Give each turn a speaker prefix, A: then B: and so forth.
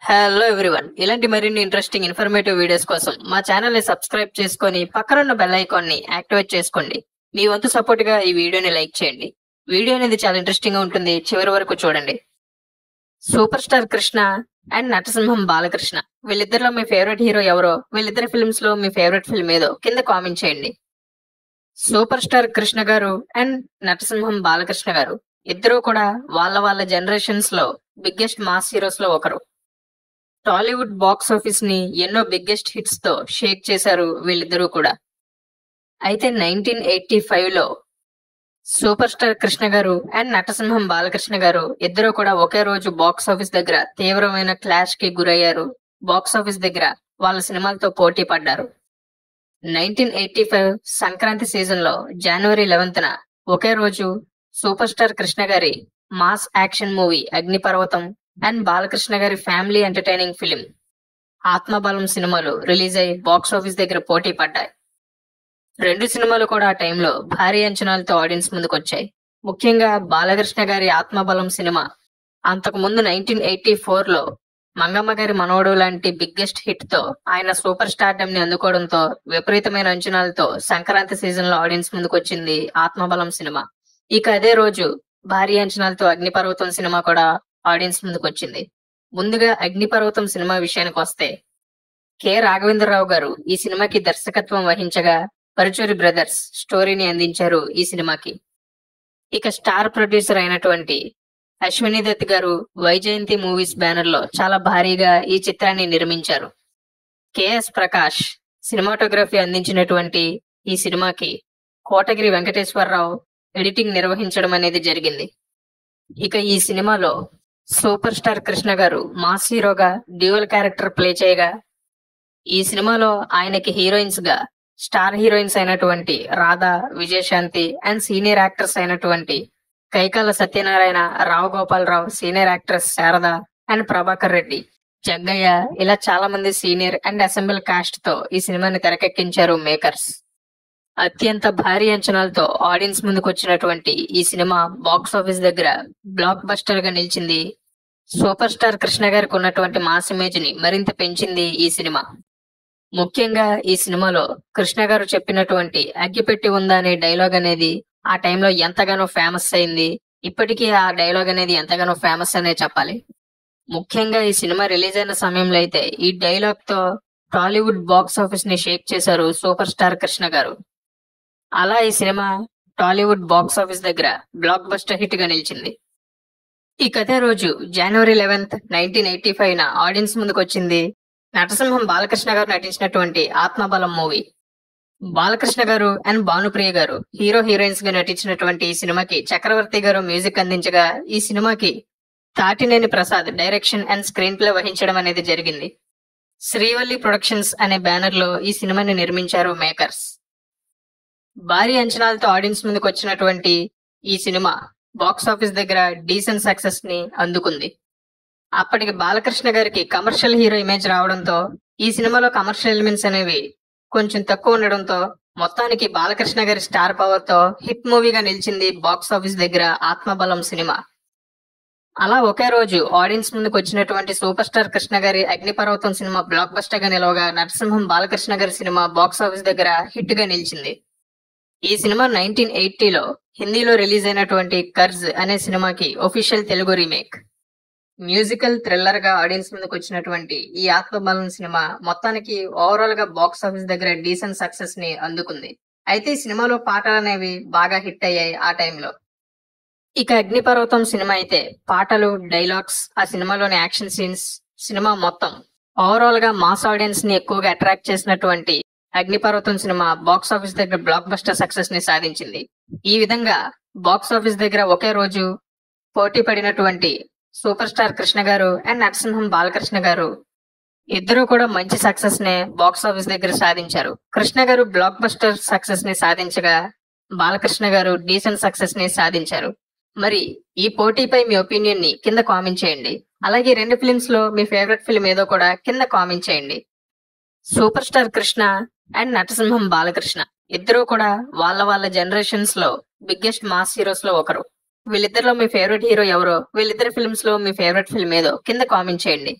A: Hello everyone, ఇలాంటి మరిన్ని interesting informative videos కోసం మా ఛానల్ ని సబ్స్క్రైబ్ చేసుకొని పక్కనున్న బెల్ ఐకాన్ ని యాక్టివేట్ చేసుకోండి. మీ వంతు సపోర్ట్ గా ఈ వీడియోని లైక్ చేయండి. వీడియో అనేది చాలా ఇంట్రెస్టింగ్ గా ఉంటుంది, చివరి వరకు చూడండి. సూపర్ స్టార్ కృష్ణ అండ్ నటసింహం బాలకృష్ణ, వీళ్ళిద్దరిలో మీ ఫేవరెట్ హీరో ఎవరో, వీళ్ళిద్దరి ఫిల్మ్స్ లో మీ ఫేవరెట్ ఫిల్మ్ ఏదో కింద కామెంట్ చేయండి. సూపర్ స్టార్ కృష్ణ గారు అండ్ నటసింహం బాలకృష్ణ గారు ఇద్దరూ కూడా వాళ్ళ వాళ్ళ జనరేషన్స్ లో బిగ్గెస్ట్ మాస్ హీరోస్ లో ఒకరు. టాలీవుడ్ బాక్స్ ఆఫీస్ ని ఎన్నో బిగ్గెస్ట్ హిట్స్ తో షేక్ చేశారు వీళ్ళిద్దరూ కూడా. అయితే 1985 లో సూపర్ స్టార్ కృష్ణ గారు అండ్ నటసింహం బాలకృష్ణ గారు ఇద్దరు కూడా ఒకే రోజు బాక్స్ ఆఫీస్ దగ్గర తీవ్రమైన క్లాష్ కి గురయ్యారు. బాక్స్ ఆఫీస్ దగ్గర వాళ్ళ సినిమాలతో పోటీ పడ్డారు. 1985 సంక్రాంతి సీజన్ లో జనవరి 11న ఒకే రోజు సూపర్ స్టార్ కృష్ణ గారి mass action movie Agniparvatam and Balakrishna గారి ఫ్యామిలీ ఎంటర్టైనింగ్ ఫిలిం ఆత్మబలం సినిమాలు రిలీజ్ అయి బాక్స్ ఆఫీస్ దగ్గర పోటీ పడ్డాయి. రెండు సినిమాలు కూడా ఆ టైంలో భారీ అంచనాలతో ఆడియన్స్ ముందుకు వచ్చాయి. ముఖ్యంగా బాలకృష్ణ గారి ఆత్మబలం సినిమా అంతకు ముందు 1984 లో మంగమ్మ గారి మనవడు లాంటి బిగ్గెస్ట్ హిట్ తో ఆయన సూపర్ స్టార్డమ్ ని అందుకోవడంతో విపరీతమైన అంచనాలతో సంక్రాంతి సీజన్ లో ఆడియన్స్ ముందుకు వచ్చింది ఆత్మబలం సినిమా. ఇక అదే రోజు భారీ అంచనాలతో అగ్నిపర్వతం సినిమా కూడా ఆడియన్స్ ముందుకు వచ్చింది. ముందుగా అగ్నిపర్వతం సినిమా విషయానికి వస్తే కె రాఘవేంద్రరావు గారు ఈ సినిమాకి దర్శకత్వం వహించగా పరుచూరి బ్రదర్స్ స్టోరీని అందించారు ఈ సినిమాకి. ఇక స్టార్ ప్రొడ్యూసర్ అయినటువంటి అశ్విని దత్ గారు వైజయంతి మూవీస్ బ్యానర్ లో చాలా భారీగా ఈ చిత్రాన్ని నిర్మించారు. కెఎస్ ప్రకాష్ సినిమాటోగ్రఫీ అందించినటువంటి ఈ సినిమాకి కోటగిరి వెంకటేశ్వరరావు ఎడిటింగ్ నిర్వహించడం అనేది జరిగింది. ఇక ఈ సినిమాలో సూపర్ స్టార్ కృష్ణ గారు మాస్ హీరోగా డ్యూయల్ క్యారెక్టర్ ప్లే చేయగా ఈ సినిమాలో ఆయనకి హీరోయిన్స్ గా స్టార్ హీరోయిన్స్ అయినటువంటి Radha, Vijayashanti and senior actors అయినటువంటి Kaikala Satyanarayana, Rao Gopalarao, senior actress Sharada and Prabhakar Reddy, Jaggayya ఇలా చాలా మంది సీనియర్ అండ్ అసెంబ్లీ కాస్ట్ తో ఈ సినిమాని తెరకెక్కించారు మేకర్స్. అత్యంత భారీ అంచనాలతో ఆడియన్స్ ముందుకు వచ్చినటువంటి ఈ సినిమా బాక్స్ ఆఫీస్ దగ్గర బ్లాక్ బస్టర్ గా నిలిచింది. సూపర్ స్టార్ కృష్ణ గారికి ఉన్నటువంటి మాస్ ఇమేజ్ ని మరింత పెంచింది ఈ సినిమా. ముఖ్యంగా ఈ సినిమాలో కృష్ణ గారు చెప్పినటువంటి అగ్గిపెట్టి ఉందా అనే డైలాగ్ అనేది ఆ టైంలో ఎంతగానో ఫేమస్ అయింది. ఇప్పటికీ ఆ డైలాగ్ అనేది ఎంతగానో ఫేమస్ అనే చెప్పాలి. ముఖ్యంగా ఈ సినిమా రిలీజ్ అయిన సమయంలో అయితే ఈ డైలాగ్ తో టాలీవుడ్ బాక్స్ ఆఫీస్ ని షేక్ చేశారు సూపర్ స్టార్ కృష్ణ గారు. అలా ఈ సినిమా టాలీవుడ్ బాక్స్ ఆఫీస్ దగ్గర బ్లాక్ బస్టర్ హిట్ గా నిలిచింది. ఈ కథే రోజు జనవరి 11th 1985 ఆడియన్స్ ముందుకు వచ్చింది నటసింహం బాలకృష్ణ గారు నటించినటువంటి ఆత్మబలం మూవీ. బాలకృష్ణ గారు అండ్ భానుప్రియ గారు హీరో హీరోయిన్స్ గా నటించినటువంటి ఈ సినిమాకి చక్రవర్తి గారు మ్యూజిక్ అందించగా ఈ సినిమాకి Tatineni Prasad direction and screenplay వహించడం అనేది జరిగింది. శ్రీవల్లి ప్రొడక్షన్స్ అనే బ్యానర్ లో ఈ సినిమాని నిర్మించారు మేకర్స్. భారీ అంచనాలతో ఆడియన్స్ ముందుకు వచ్చినటువంటి ఈ సినిమా బాక్స్ ఆఫీస్ దగ్గర డీసెంట్ సక్సెస్ ని అందుకుంది. అప్పటికి బాలకృష్ణ గారికి కమర్షియల్ హీరో ఇమేజ్ రావడంతో ఈ సినిమాలో కమర్షియల్ ఎలిమెంట్స్ అనేవి కొంచెం తక్కువ ఉండడంతో మొత్తానికి బాలకృష్ణ గారి స్టార్ పవర్ తో హిట్ మూవీగా నిలిచింది బాక్స్ ఆఫీస్ దగ్గర ఆత్మబలం సినిమా. అలా ఒకే రోజు ఆడియన్స్ ముందుకు వచ్చినటువంటి సూపర్ స్టార్ కృష్ణ గారి అగ్నిపర్వతం సినిమా బ్లాక్ బస్టర్ గా నిలవగా నరసింహం బాలకృష్ణ గారి సినిమా బాక్స్ ఆఫీస్ దగ్గర హిట్ గా నిలిచింది. ఈ సినిమా 1980లో హిందీలో రిలీజ్ అయినటువంటి కర్జ్ అనే సినిమాకి official Telugu remake. Musical thriller గా ఆడియన్స్ ముందుకు వచ్చినటువంటి ఈ ఆత్మబలం సినిమా మొత్తానికి ఓవరాల్ గా బాక్స్ ఆఫీస్ దగ్గర డీసెంట్ సక్సెస్ ని అందుకుంది. అయితే ఈ సినిమాలో పాటలు అనేవి బాగా హిట్ అయ్యాయి ఆ టైంలో. ఇక అగ్నిపర్వతం సినిమా అయితే పాటలు, డైలాగ్స్, ఆ సినిమాలోని యాక్షన్ సీన్స్, సినిమా మొత్తం ఓవరాల్ గా మాస్ ఆడియన్స్ ని ఎక్కువగా అట్రాక్ట్ చేసినటువంటి అగ్నిపర్వతం సినిమా బాక్స్ ఆఫీస్ దగ్గర బ్లాక్ బస్టర్ సక్సెస్ ని సాధించింది. ఈ విధంగా బాక్స్ ఆఫీస్ దగ్గర ఒకే రోజు పోటీ పడినటువంటి సూపర్ స్టార్ కృష్ణ గారు అండ్ నరసింహం బాలకృష్ణ గారు ఇద్దరు కూడా మంచి సక్సెస్ ని బాక్స్ ఆఫీస్ దగ్గర సాధించారు. కృష్ణ గారు బ్లాక్ బస్టర్ సక్సెస్ ని సాధించగా బాలకృష్ణ గారు డీసెంట్ సక్సెస్ ని సాధించారు. మరి ఈ పోటీపై మీ ఒపీనియన్ ని కింద కామెంట్ చేయండి. అలాగే రెండు ఫిలిమ్స్ లో మీ ఫేవరెట్ ఫిల్మ్ ఏదో కూడా కింద కామెంట్ చేయండి. సూపర్ స్టార్ కృష్ణ అండ్ నటసింహం బాలకృష్ణ ఇద్దరు కూడా వాళ్ళ వాళ్ళ జనరేషన్స్ లో బిగ్గెస్ట్ మాస్ హీరోస్ లో ఒకరు. వీళ్ళిద్దరిలో మీ ఫేవరెట్ హీరో ఎవరో, వీళ్ళిద్దరి ఫిల్మ్స్ లో మీ ఫేవరెట్ ఫిల్మ్ ఏదో కింద కామెంట్ చేయండి.